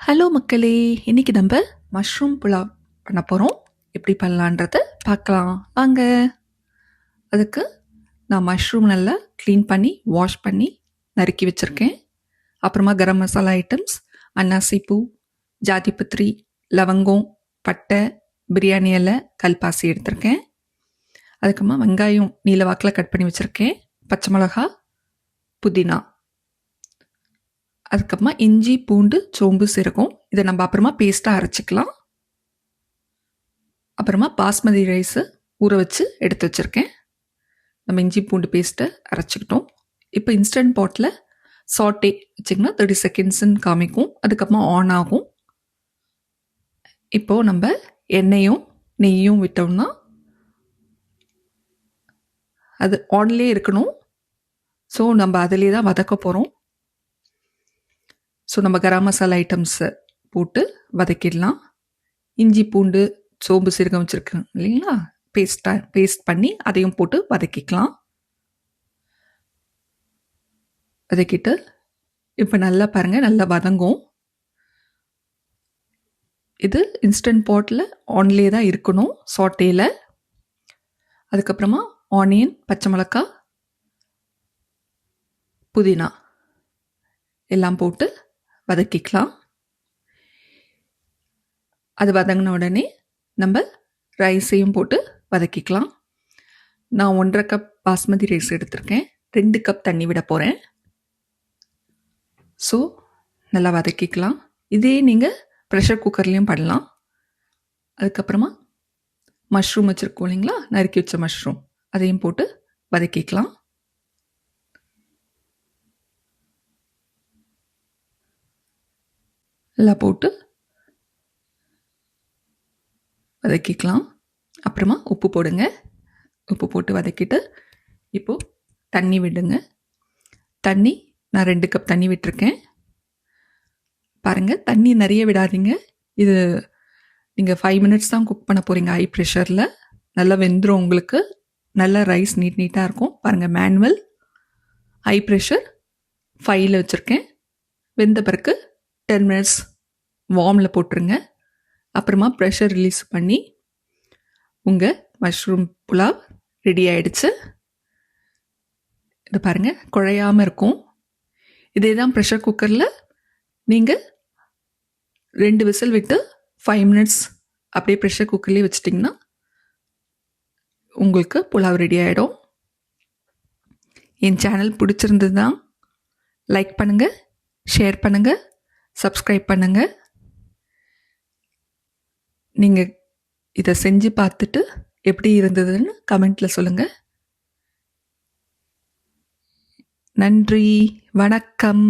Hello மக்களே! இன்னைக்கு நம்ப மஷ்ரூம் புலாவ் பண்ண போறோம். எப்படி பண்ணலான்றத பார்க்கலாம் வாங்க. அதுக்கு நான் மஷ்ரூம் நல்லா க்ளீன் பண்ணி, வாஷ் பண்ணி நறுக்கி வச்சுருக்கேன். அப்புறமா கரம் மசாலா ஐட்டம்ஸ், அன்னாசி பூ, ஜாதிபத்திரி, லவங்கம், பட்டை, பிரியாணி இலை, கல்பாசி எடுத்திருக்கேன். அதுக்கப்புறமா வெங்காயம் நீல வாக்கில் கட் பண்ணி வச்சுருக்கேன். பச்சை மிளகா, புதினா, அதுக்கப்புறமா இஞ்சி, பூண்டு, சோம்பு, சீரகம் இதை நம்ம அப்புறமா பேஸ்ட்டாக அரைச்சிக்கலாம். அப்புறமா பாஸ்மதி ரைஸை ஊற வச்சு எடுத்து வச்சுருக்கேன். நம்ம இஞ்சி பூண்டு பேஸ்ட்டை அரைச்சிக்கிட்டோம். இப்போ இன்ஸ்டன்ட் பாட்டில் சாட்டே வச்சிங்கன்னா 30 செகண்ட்ஸ்ன்னு காமிக்கும். அதுக்கப்புறமா ஆன் ஆகும். இப்போது நம்ம எண்ணெயும் நெய்யும் விட்டோம்னா அது ஆன்லேயே இருக்கணும். ஸோ நம்ம அதிலே தான் வதக்க போகிறோம். ஸோ நம்ம கரம் மசாலா ஐட்டம்ஸை போட்டு வதக்கிடலாம். இஞ்சி பூண்டு சோம்பு சீரகம் வச்சுருக்கேன் இல்லைங்களா, பேஸ்ட் பண்ணி அதையும் போட்டு வதக்கிக்கலாம். வதக்கிட்டு இப்போ நல்லா பாருங்கள், நல்லா வதங்கும். இது இன்ஸ்டன்ட் பாட்டில் ஆன்லேயே தான் இருக்கணும், சாட்டேயில். அதுக்கப்புறமா ஆனியன், பச்சை மிளகாய், புதினா எல்லாம் போட்டு வதக்கிக்கலாம். அது வதங்கின உடனே நம்ம ரைஸையும் போட்டு வதக்கிக்கலாம். நான் 1.5 கப் பாஸ்மதி ரைஸ் எடுத்திருக்கேன். 2 கப் தண்ணி விட போகிறேன். ஸோ நல்லா வதக்கிக்கலாம். இதே நீங்கள் ப்ரெஷர் குக்கர்லேயும் பண்ணலாம். அதுக்கப்புறமா மஷ்ரூம் வச்சுருக்கோம் இல்லைங்களா, நறுக்கி வச்ச மஷ்ரூம், அதையும் போட்டு வதக்கிக்கலாம். எல்லாம் போட்டு வதக்கிக்கலாம். அப்புறமா உப்பு போடுங்க. உப்பு போட்டு வதக்கிட்டு இப்போது தண்ணி விடுங்க. தண்ணி நான் 2 கப் தண்ணி விட்டுருக்கேன். பாருங்கள், தண்ணி நிறைய விடாதீங்க. இது நீங்கள் 5 மினிட்ஸ் தான் குக் பண்ண போகிறீங்க ஹை ப்ரெஷரில். நல்லா வெந்துடும் உங்களுக்கு. நல்லா ரைஸ் நீட்டாக இருக்கும். பாருங்கள், மேனுவல், ஹை ப்ரெஷர், 5ல் வச்சுருக்கேன். வெந்த பிறகு 10 மினிட்ஸ் வார்மில் போட்டுருங்க. அப்புறமா ப்ரெஷர் ரிலீஸ் பண்ணி உங்கள் மஷ்ரூம் புலாவ் ரெடி ஆகிடுச்சு. இது பாருங்கள், குழையாமல் இருக்கும். இதே தான் ப்ரெஷர் குக்கரில் நீங்கள் 2 விசில் விட்டு 5 மினிட்ஸ் அப்படியே ப்ரெஷர் குக்கர்லேயே வச்சிட்டிங்கன்னா உங்களுக்கு புலாவ் ரெடி ஆகிடும். என் சேனல் பிடிச்சிருந்தது தான் லைக் பண்ணுங்கள், ஷேர் பண்ணுங்கள், சப்ஸ்கிரைப் பண்ணுங்கள். நீங்கள் இதை செஞ்சு பார்த்துட்டு எப்படி இருந்ததுன்னு கமெண்ட்டில் சொல்லுங்கள். நன்றி, வணக்கம்.